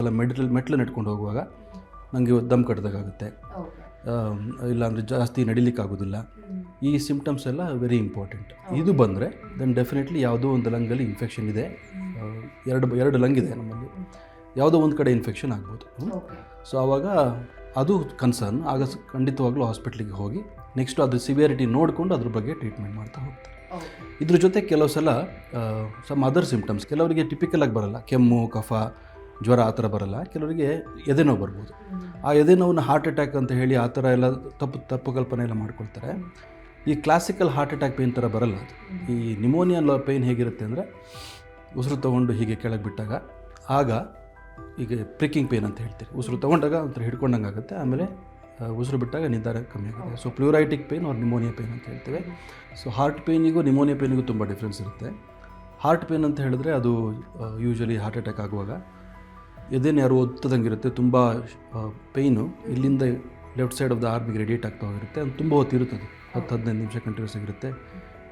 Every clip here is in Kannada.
ಕೆಲವೊಂದ್ಸಲ ಮೆಟ್ಲು ನೆಟ್ಕೊಂಡು ಹೋಗುವಾಗ ನನಗೆ ದಮ್ ಕಟ್ಟದಾಗುತ್ತೆ, ಇಲ್ಲಾಂದರೆ ಜಾಸ್ತಿ ನಡಿಲಿಕ್ಕಾಗೋದಿಲ್ಲ. ಈ ಸಿಮ್ಟಮ್ಸ್ ಎಲ್ಲ ವೆರಿ ಇಂಪಾರ್ಟೆಂಟ್. ಇದು ಬಂದರೆ ದೆನ್ ಡೆಫಿನೆಟ್ಲಿ ಯಾವುದೋ ಒಂದು ಲಂಗಲ್ಲಿ ಇನ್ಫೆಕ್ಷನ್ ಇದೆ. ಎರಡು ಲಂಗ್ ಇದೆ ನಮ್ಮಲ್ಲಿ, ಯಾವುದೋ ಒಂದು ಕಡೆ ಇನ್ಫೆಕ್ಷನ್ ಆಗ್ಬೋದು. ಸೊ ಆವಾಗ ಅದು ಕನ್ಸರ್ನ್. ಆಗ ಖಂಡಿತವಾಗ್ಲೂ ಹಾಸ್ಪಿಟ್ಲಿಗೆ ಹೋಗಿ ನೆಕ್ಸ್ಟ್ ಅದ್ರ ಸಿವಿಯರಿಟಿ ನೋಡಿಕೊಂಡು ಅದ್ರ ಬಗ್ಗೆ ಟ್ರೀಟ್ಮೆಂಟ್ ಮಾಡ್ತಾ ಹೋಗ್ತಾರೆ. ಇದ್ರ ಜೊತೆ ಕೆಲವು ಸಲ ಸಮ್ ಅದರ್ ಸಿಮ್ಟಮ್ಸ್, ಕೆಲವರಿಗೆ ಟಿಪಿಕಲ್ ಆಗಿ ಬರಲ್ಲ, ಕೆಮ್ಮು, ಕಫ, ಜ್ವರ ಆ ಥರ ಬರಲ್ಲ. ಕೆಲವರಿಗೆ ಎದೆನೋವು ಬರ್ಬೋದು. ಆ ಎದೆನೋವನ್ನ ಹಾರ್ಟ್ ಅಟ್ಯಾಕ್ ಅಂತ ಹೇಳಿ ಆ ಥರ ಎಲ್ಲ ತಪ್ಪು ಕಲ್ಪನೆ ಎಲ್ಲ ಮಾಡ್ಕೊಳ್ತಾರೆ. ಈ ಕ್ಲಾಸಿಕಲ್ ಹಾರ್ಟ್ ಅಟ್ಯಾಕ್ ಪೇಯ್ನ್ ಥರ ಬರಲ್ಲ ಅದು. ಈ ನಿಮೋನಿಯಾ ಪೇಯ್ನ್ ಹೇಗಿರುತ್ತೆ ಅಂದರೆ, ಉಸಿರು ತೊಗೊಂಡು ಹೀಗೆ ಕೆಳಗೆ ಬಿಟ್ಟಾಗ ಆಗ ಈಗ ಪ್ರಿಕ್ಕಿಂಗ್ ಪೇಯ್ನ್ ಅಂತ ಹೇಳ್ತೀವಿ. ಉಸಿರು ತೊಗೊಂಡಾಗ ಒಂಥರ ಹಿಡ್ಕೊಂಡಂಗೆ ಆಗುತ್ತೆ, ಆಮೇಲೆ ಉಸಿರು ಬಿಟ್ಟಾಗ ನಿಧಾನ ಕಮ್ಮಿ ಆಗುತ್ತೆ. ಸೊ ಪ್ಲೂರೈಟಿಕ್ ಪೇಯ್ನ್ ಅವ್ರು ನಿಮೋನಿಯಾ ಪೇಯ್ನ್ ಅಂತ ಹೇಳ್ತೇವೆ. ಸೊ ಹಾರ್ಟ್ ಪೇಯ್ನಿಗೂ ನಿಮೋನಿಯಾ ಪೇಯ್ನಿಗೂ ತುಂಬ ಡಿಫ್ರೆನ್ಸ್ ಇರುತ್ತೆ. ಹಾರ್ಟ್ ಪೇಯ್ನ್ ಅಂತ ಹೇಳಿದ್ರೆ ಅದು ಯೂಶ್ವಲಿ ಹಾರ್ಟ್ ಅಟ್ಯಾಕ್ ಆಗುವಾಗ ಎದೆನ ಯಾರು ಒತ್ತದಂಗಿರುತ್ತೆ, ತುಂಬ ಪೇಯ್ನು ಇಲ್ಲಿಂದ ಲೆಫ್ಟ್ ಸೈಡ್ ಆಫ್ ದ ಆರ್ಮಿಗೆ ರೇಡಿಯೇಟ್ ಆಗ್ತಾ ಹೋಗಿರುತ್ತೆ. ಅದು ತುಂಬ ಹೊತ್ತು ಇರುತ್ತದೆ, 10-15 ನಿಮಿಷ ಕಂಟಿನ್ಯೂಸ್ ಆಗಿರುತ್ತೆ.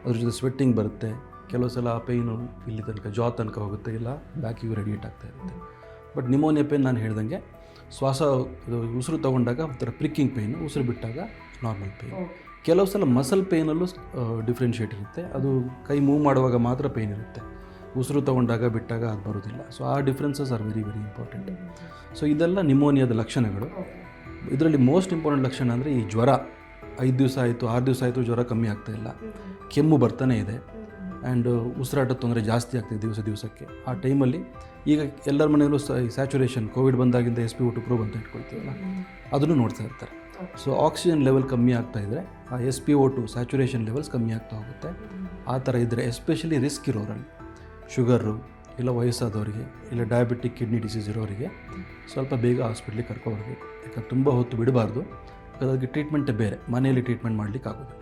ಅದ್ರ ಜೊತೆ ಸ್ವೆಟ್ಟಿಂಗ್ ಬರುತ್ತೆ. ಕೆಲವು ಸಲ ಆ ಪೇಯ್ನು ಇಲ್ಲಿ ತನಕ ಜಾ ತನಕ ಹೋಗುತ್ತೆ, ಇಲ್ಲ ಬ್ಯಾಕಿಗೂ ರೇಡಿಯೇಟ್ ಆಗ್ತಾ ಇರುತ್ತೆ. ಬಟ್ ನಿಮೋನಿಯಾ ಪೇಯ್ನ್ ನಾನು ಹೇಳ್ದಂಗೆ ಉಸಿರು ತೊಗೊಂಡಾಗ ಒಂಥರ ಪ್ರಿಕ್ಕಿಂಗ್ ಪೇಯ್ನು, ಉಸಿರು ಬಿಟ್ಟಾಗ ನಾರ್ಮಲ್ ಪೇಯ್ನ್. ಕೆಲವು ಸಲ ಮಸಲ್ ಪೇಯ್ನಲ್ಲೂ ಡಿಫ್ರೆನ್ಷಿಯೇಟ್ ಇರುತ್ತೆ. ಅದು ಕೈ ಮೂವ್ ಮಾಡುವಾಗ ಮಾತ್ರ ಪೇಯ್ನ್ ಇರುತ್ತೆ, ಉಸಿರು ತೊಗೊಂಡಾಗ ಬಿಟ್ಟಾಗ ಅದು ಬರೋದಿಲ್ಲ. ಸೊ ಆ differences are very very important. So ಇದೆಲ್ಲ ನಿಮೋನಿಯಾದ ಲಕ್ಷಣಗಳು. ಇದರಲ್ಲಿ ಮೋಸ್ಟ್ ಇಂಪಾರ್ಟೆಂಟ್ ಲಕ್ಷಣ ಅಂದರೆ ಈ ಜ್ವರ 5 ದಿವಸ ಆಯಿತು, 6 ದಿವಸ ಆಯಿತು, ಜ್ವರ ಕಮ್ಮಿ ಆಗ್ತಾಯಿಲ್ಲ, ಕೆಮ್ಮು ಬರ್ತಾನೆ ಇದೆ, ಆ್ಯಂಡ್ ಉಸಿರಾಟದ ತೊಂದರೆ ಜಾಸ್ತಿ ಆಗ್ತಿದೆ ದಿವಸಕ್ಕೆ. ಆ ಟೈಮಲ್ಲಿ ಈಗ ಎಲ್ಲರ ಮನೆಯಲ್ಲೂ ಸ್ಯಾಚುರೇಷನ್, ಕೋವಿಡ್ ಬಂದಾಗಿಂದ SpO2 ಪ್ರೋಬ್ ಅಂತ ಇಟ್ಕೊಳ್ತೀವಲ್ಲ, ಅದನ್ನು ನೋಡ್ತಾ ಇರ್ತಾರೆ. ಸೊ ಆಕ್ಸಿಜನ್ ಲೆವೆಲ್ ಕಮ್ಮಿ ಆಗ್ತಾ ಇದ್ದರೆ ಆ SpO2 ಸ್ಯಾಚುರೇಷನ್ ಲೆವೆಲ್ಸ್ ಕಮ್ಮಿ ಆಗ್ತಾ ಹೋಗುತ್ತೆ. ಆ ಥರ ಇದ್ದರೆ ಎಸ್ಪೆಷಲಿ ರಿಸ್ಕ್ ಇರೋರಲ್ಲಿ, ಶುಗರು ಇಲ್ಲ ವಯಸ್ಸಾದವರಿಗೆ ಇಲ್ಲ ಡಯಾಬಿಟಿಕ್ ಕಿಡ್ನಿ ಡಿಸೀಸ್ ಇರೋರಿಗೆ ಸ್ವಲ್ಪ ಬೇಗ ಹಾಸ್ಪಿಟ್ಲಿಗೆ ಕರ್ಕೊಬರ್ಬೇಕು. ಯಾಕಂದ್ರೆ ತುಂಬ ಹೊತ್ತು ಬಿಡಬಾರ್ದು. ಅದಕ್ಕೆ ಟ್ರೀಟ್ಮೆಂಟೇ ಬೇರೆ, ಮನೆಯಲ್ಲಿ ಟ್ರೀಟ್ಮೆಂಟ್ ಮಾಡಲಿಕ್ಕಾಗೋದು.